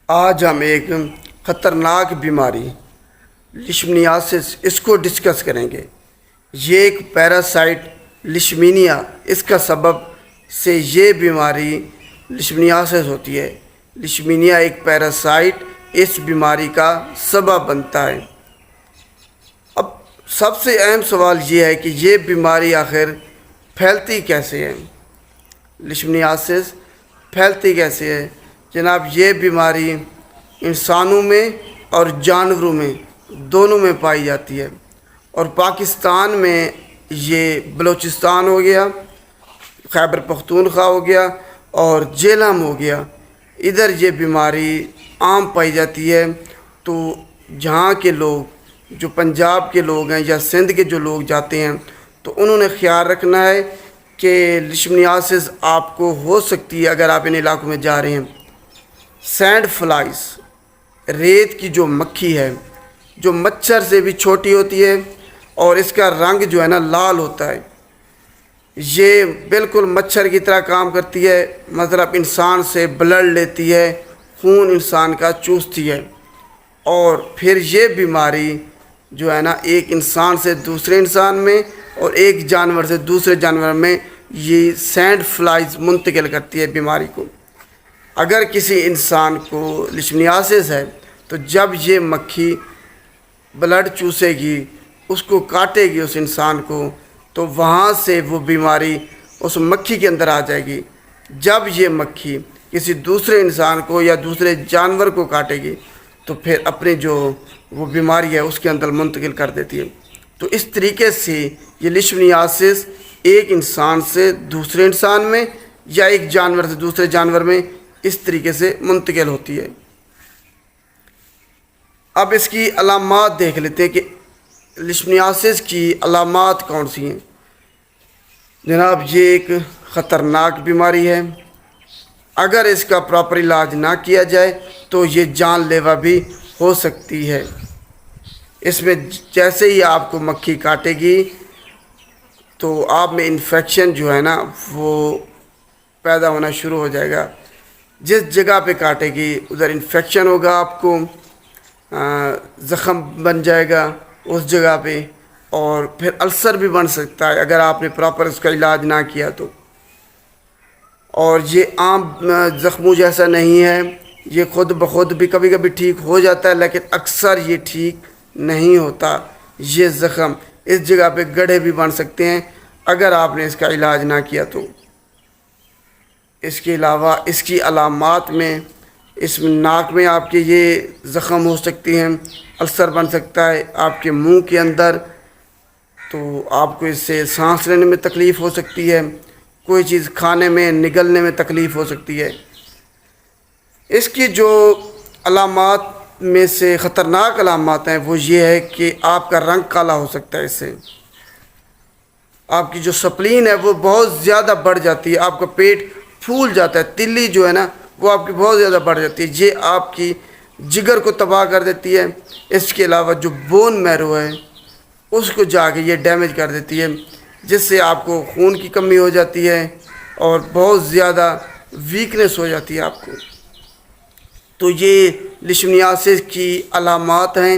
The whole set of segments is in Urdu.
آج ہم ایک خطرناک بیماری لیشمنیاسس اس کو ڈسکس کریں گے۔ یہ ایک پیراسائٹ لیشمینیا، اس کا سبب سے یہ بیماری لیشمنیاسس ہوتی ہے۔ لیشمینیا ایک پیراسائٹ اس بیماری کا سبب بنتا ہے۔ اب سب سے اہم سوال یہ ہے کہ یہ بیماری آخر پھیلتی کیسے ہے؟ لیشمنیاسس پھیلتی کیسے ہے؟ جناب، یہ بیماری انسانوں میں اور جانوروں میں دونوں میں پائی جاتی ہے، اور پاکستان میں یہ بلوچستان ہو گیا، خیبر پختونخوا ہو گیا اور جہلم ہو گیا، ادھر یہ بیماری عام پائی جاتی ہے۔ تو جہاں کے لوگ جو پنجاب کے لوگ ہیں یا سندھ کے جو لوگ جاتے ہیں تو انہوں نے خیال رکھنا ہے کہ لیشمنیاسس آپ کو ہو سکتی ہے اگر آپ ان علاقوں میں جا رہے ہیں۔ سینڈ فلائز، ریت کی جو مکھی ہے، جو مچھر سے بھی چھوٹی ہوتی ہے اور اس کا رنگ جو ہے نا لال ہوتا ہے، یہ بالکل مچھر کی طرح کام کرتی ہے، مطلب انسان سے بلڈ لیتی ہے، خون انسان کا چوستی ہے، اور پھر یہ بیماری جو ہے نا ایک انسان سے دوسرے انسان میں اور ایک جانور سے دوسرے جانور میں یہ سینڈ فلائز منتقل کرتی ہے بیماری کو۔ اگر کسی انسان کو لیشمنیاسس ہے تو جب یہ مکھی بلڈ چوسے گی، اس کو کاٹے گی اس انسان کو، تو وہاں سے وہ بیماری اس مکھی کے اندر آ جائے گی۔ جب یہ مکھی کسی دوسرے انسان کو یا دوسرے جانور کو کاٹے گی تو پھر اپنی جو وہ بیماری ہے اس کے اندر منتقل کر دیتی ہے۔ تو اس طریقے سے یہ لیشمنیاسس ایک انسان سے دوسرے انسان میں یا ایک جانور سے دوسرے جانور میں اس طریقے سے منتقل ہوتی ہے۔ اب اس کی علامات دیکھ لیتے ہیں کہ لیشمنیاسس کی علامات کون سی ہیں۔ جناب، یہ ایک خطرناک بیماری ہے، اگر اس کا پراپر علاج نہ کیا جائے تو یہ جان لیوا بھی ہو سکتی ہے۔ اس میں جیسے ہی آپ کو مکھی کاٹے گی تو آپ میں انفیکشن جو ہے نا وہ پیدا ہونا شروع ہو جائے گا۔ جس جگہ پہ کاٹے گی ادھر انفیکشن ہوگا، آپ کو زخم بن جائے گا اس جگہ پہ، اور پھر السر بھی بن سکتا ہے اگر آپ نے پراپر اس کا علاج نہ کیا تو۔ اور یہ عام زخموں جیسا نہیں ہے، یہ خود بخود بھی کبھی کبھی ٹھیک ہو جاتا ہے، لیکن اکثر یہ ٹھیک نہیں ہوتا۔ یہ زخم اس جگہ پہ گڑھے بھی بن سکتے ہیں اگر آپ نے اس کا علاج نہ کیا تو۔ اس کے علاوہ اس کی علامات میں اس ناک میں آپ کے یہ زخم ہو سکتی ہیں، السر بن سکتا ہے آپ کے منہ کے اندر، تو آپ کو اس سے سانس لینے میں تکلیف ہو سکتی ہے، کوئی چیز کھانے میں نگلنے میں تکلیف ہو سکتی ہے۔ اس کی جو علامات میں سے خطرناک علامات ہیں وہ یہ ہے کہ آپ کا رنگ کالا ہو سکتا ہے، اس سے آپ کی جو سپلین ہے وہ بہت زیادہ بڑھ جاتی ہے، آپ کا پیٹ پھول جاتا ہے، تلی جو ہے نا وہ آپ کی بہت زیادہ بڑھ جاتی ہے، یہ آپ کی جگر کو تباہ کر دیتی ہے۔ اس کے علاوہ جو بون میرو ہے اس کو جا کے یہ ڈیمیج کر دیتی ہے، جس سے آپ کو خون کی کمی ہو جاتی ہے اور بہت زیادہ ویکنس ہو جاتی ہے آپ کو۔ تو یہ لیشمنیاسس کی علامات ہیں۔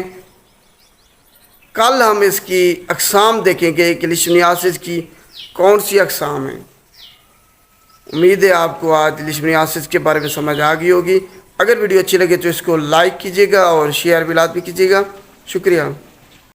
کل ہم اس کی اقسام دیکھیں گے کہ لیشمنیاسس کی کون سی اقسام ہیں۔ امید ہے آپ کو آج لیشمنیاسس کے بارے میں سمجھ آ گئی ہوگی۔ اگر ویڈیو اچھی لگے تو اس کو لائک کیجیے گا اور شیئر بھی لازمی کیجیے گا۔ شکریہ۔